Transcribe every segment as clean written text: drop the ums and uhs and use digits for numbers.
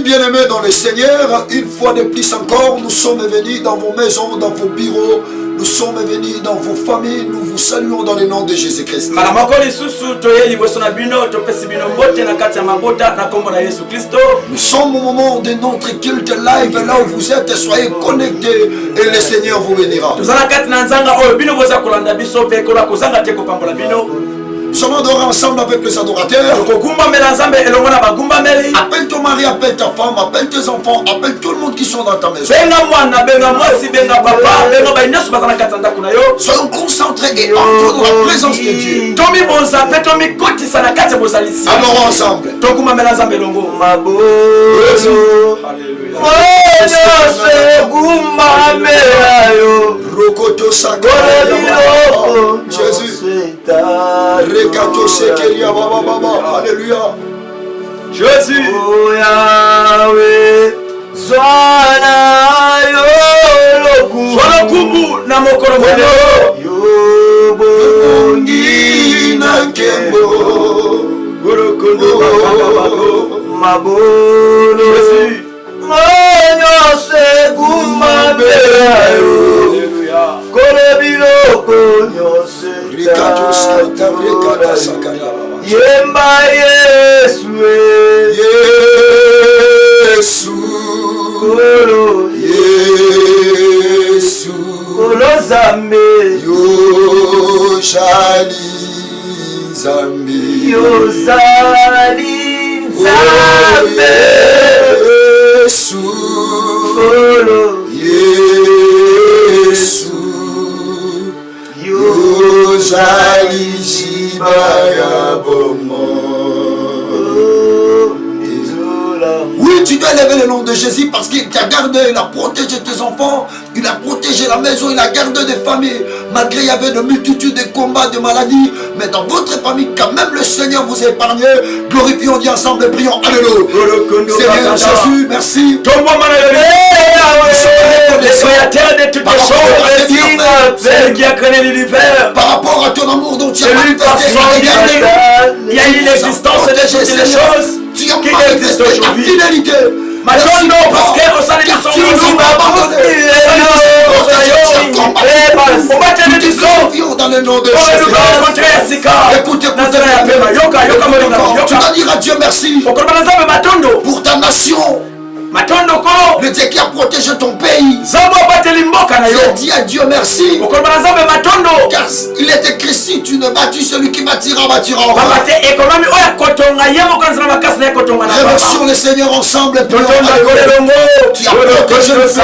bien-aimés dans le Seigneur, une fois de plus encore, nous sommes venus dans vos maisons, dans vos bureaux, nous sommes venus dans vos familles, nous vous saluons dans le nom de Jésus-Christ. Nous sommes au moment de notre culte live, là où vous êtes, soyez connectés et le Seigneur vous bénira. Nous allons adorer ensemble avec les adorateurs. Appelle ton mari, appelle ta femme, appelle tes enfants, appelle tout le monde qui sont dans ta maison. Soyons concentrés et entrons dans la présence de Dieu. Adorons ensemble. Jésus. Alléluia. Jésus. Oh Yahweh. Zwana kumu na mokoro yo bongi na kembo gorokondo mabolo Jésus. Moyo se kumbe Alléluia. Kolebilo konyose Yemba Yesu Yesu Kolo Yesu Kolo Zambe Yo Shali Zambi Yo Zali Zambe Yesu Kolo Yesu Yo Shali Jibaya Bomo. Oui, tu dois élever le nom de Jésus parce qu'il t'a gardé, il a protégé tes enfants, il a protégé la maison, il a gardé des familles. Malgré il y avait de multitudes de combats, de maladies, mais dans votre famille, quand même le Seigneur vous a épargné. Glorifions Dieu ensemble et prions. Alléluia. Seigneur Jésus, merci. Par rapport à ton amour dont tu as manifesté, il y a eu l'existence de toutes les choses qui existent aujourd'hui. Fidélité. Maintenant, parce que au sein de son dans le nom de Jésus. Écoute, tu dois dire à Dieu merci pour ta nation. Le Dieu qui a protégé ton pays. Je dis à Dieu merci. Car il est écrit si tu ne bâtis, celui qui bâtira bâtira encore. Remercions le Seigneur ensemble et prions. Tu as protégé le pays.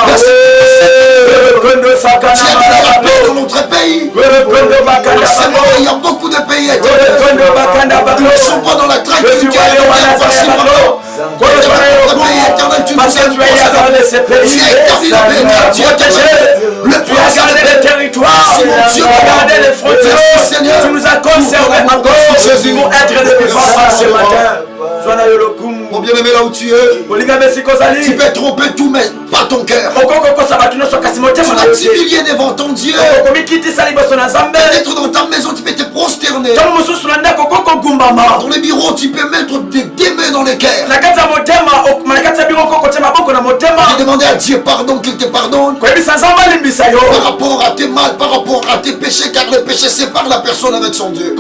Merci. Tu as donné la paix dans notre pays. Il y a beaucoup de pays étrangers. Nous ne sommes pas dans la traque du cœur. Éternel, tu nous as gardé les territoires, tu as gardé les frontières, tu nous as conservé encore pour être des vivants ce matin. Mon bien-aimé, là où tu es, tu peux tromper tout, mais pas ton cœur. Tu vas t'humilier devant ton Dieu. Peut-être dans ta maison, tu peux te prosterner. Dans les bureaux, tu peux mettre des mains dans les cœurs. Et demander à Dieu pardon, qu'il te pardonne. Par rapport à tes mal, par rapport à tes péchés, car le péché sépare la personne avec son Dieu.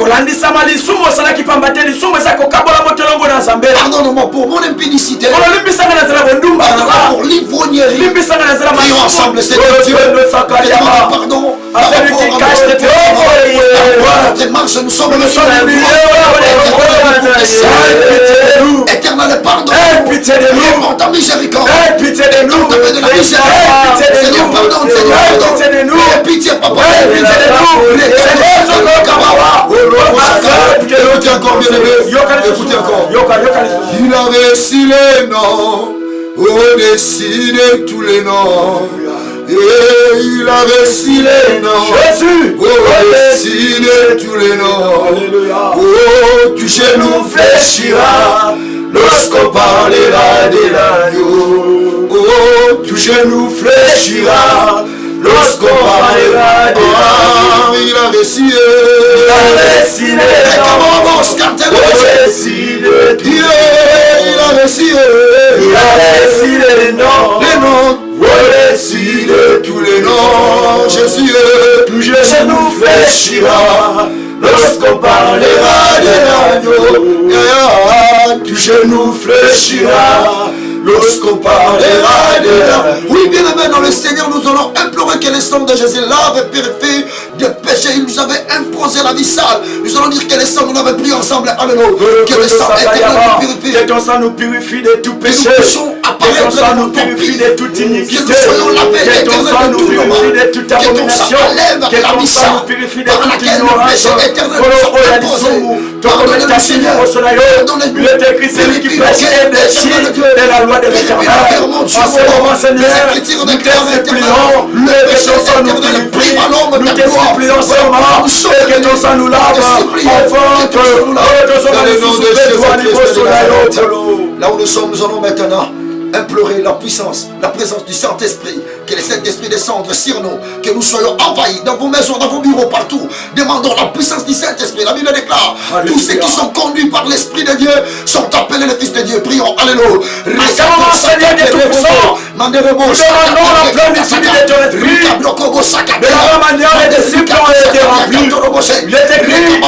Pardonne-moi pour mon impudicité. Pardonne-moi pour l'ivrognerie. Prions ensemble, Seigneur Dieu. Pardon. Par rapport à tes marches, nous sommes Éternel, pardon. Pour ta miséricorde. Pitié de nous. De la miséricorde. Seigneur, pardonne. Seigneur, pardonne. Pitié, papa. Pitié de nous. Écoutez encore, bien-aimé. Écoutez encore. Il a reçu les noms au-dessus de tous les noms. Et il a reçu les noms au-dessus de tous les noms. Oh, tu genou fléchira lorsqu'on parlera de l'agneau. Oh, tu genou fléchira lorsqu'on parlera de l'agneau. Il a reçu les noms au-dessus de tous les noms. Il a reçu fléchira. Lorsqu'on parlera de l'agneau, du genou fléchira. Lorsqu'on parlera de l'agneau. Oui, bien aimé dans le Seigneur, nous allons implorer que le sang de Jésus lave et purifie de péché. Il nous avait imposé la vie sale. Nous allons dire que le sang nous l'avait pris ensemble. Alléluia. Que le sang éternel nous purifie. Que ton sang nous purifie de tout péché. Que ton sang nous purifie de toute iniquité. Que nous soyons lavés que ton sang nous purifie de toute abomination. Que ton sang nous purifie de toute ignorance. Il est écrit, celui qui prêche est déchu de la loi de l'Éternel. En ce moment, Seigneur, nous te supplions que ton sang nous purifie. Nous te supplions seulement que ton sang nous lave. Afin que ton sang nous là où nous sommes, nous allons maintenant implorer la puissance, la présence du Saint-Esprit, que le Saint-Esprit descende sur nous, que nous soyons envahis dans vos maisons, dans vos bureaux, partout. Demandons la puissance du Saint-Esprit. La Bible déclare, Alléluia. tous ceux qui sont conduits par l'Esprit de Dieu sont appelés les fils de Dieu. Prions, alléluia. Seigneur de tout-puissant, nous demandons la plénitude de ton esprit. De la même manière, les disciples ont été remplis. Il est écrit, il est écrit,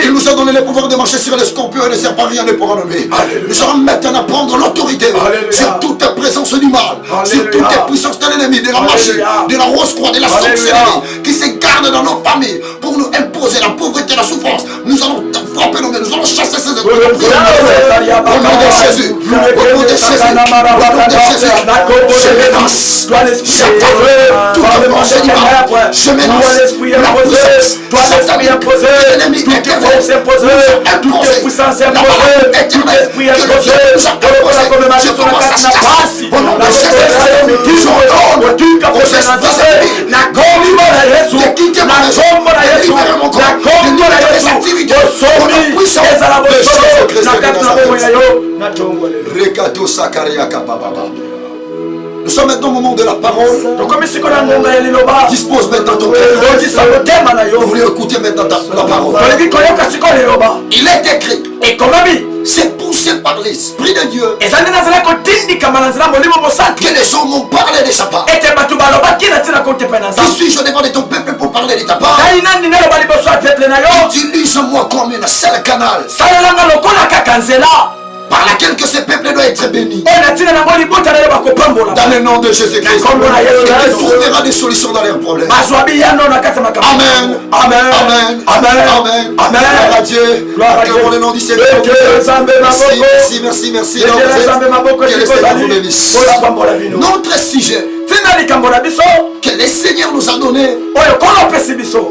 il nous a donné le pouvoir de marcher sur les scorpions et les serpents, rien ne pourra nous nuire. Nous allons maintenant prendre l'autorité sur toute présence du mal, sur toute puissance de l'ennemi, de la magie, de la rose croix, de la sorcellerie qui s'incarne dans nos familles pour nous imposer la pauvreté et la souffrance. Nous allons frapper nos mains, nous allons chasser ces esprits. Au nom de Jésus, au nom de Jésus, au nom de Jésus, je menace, j'appelle toute pensée du mal, je menace la puissance, l'ennemi éternel, toute puissance imposée, tout esprit imposé, je commence à chasser au nom de Jésus, je ordonne aux esprits de quitter ma maison, de libérer mon corps, de libérer mes activités, au nom puissant de Jésus-Christ de Nazareth. Nous sommes maintenant au moment de la parole. Dispose maintenant ton cœur. Vous voulez écouter maintenant la parole. Il est écrit, c'est poussé par l'Esprit de Dieu que les hommes ont parlé de sa part. Qui suis-je devant de ton peuple pour parler de ta part? Utilise-moi comme une seule canal par laquelle que ce peuple doit être béni. Dans le nom de Jésus-Christ, il trouvera des solutions dans leurs problèmes. Amen. Amen. Amen. Amen. Amen. Gloire à Dieu. Acclamons le nom du Seigneur. Merci, merci, merci. Que le Seigneur vous bénisse. Notre sujet que le Seigneur nous a donné,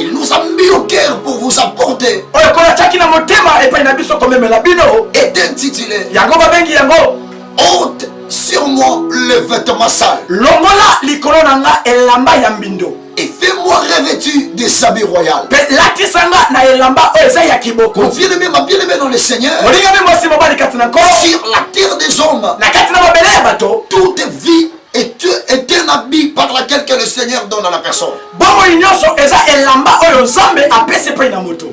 il nous a mis au cœur pour vous apporter, est intitulé ôte sur moi le vêtement sale et fais-moi revêtu des habits royaux. Mon bien-aimé, ma bien-aimée dans le Seigneur, sur la terre des hommes, toute vie est un habit par laquelle que le Seigneur donne à la personne.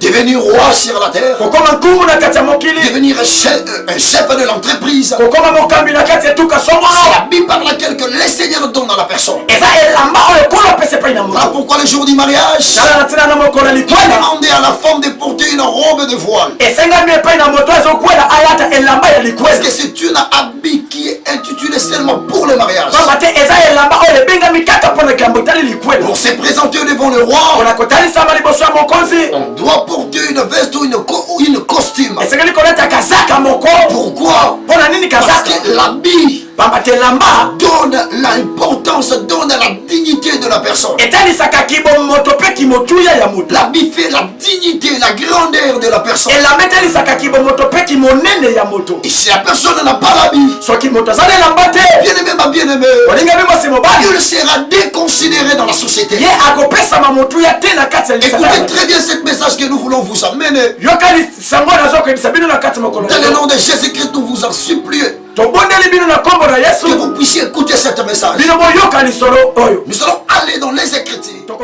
Devenir roi sur la terre, devenir un chef de l'entreprise, c'est l'habit par laquelle que le Seigneur donne à la personne. Voilà pourquoi le jour du mariage, demander à la femme de porter une robe de voile. Parce que c'est une habit qui est intitulé seulement pour le mariage. Pour se présenter devant le roi, on doit porter une veste ou une costume. Pourquoi? Parce que l'habit donne l'importance, donne la dignité de la personne. L'habit fait la dignité, la grandeur de la personne. Et si la personne n'a pas l'habit, bien aimé ma bien-aimé, il sera déconsidéré dans la société. Écoutez très bien ce message que nous voulons vous amener. Dans le nom de Jésus-Christ, nous vous en supplions que vous puissiez écouter ce message. Nous allons aller dans les Écritures.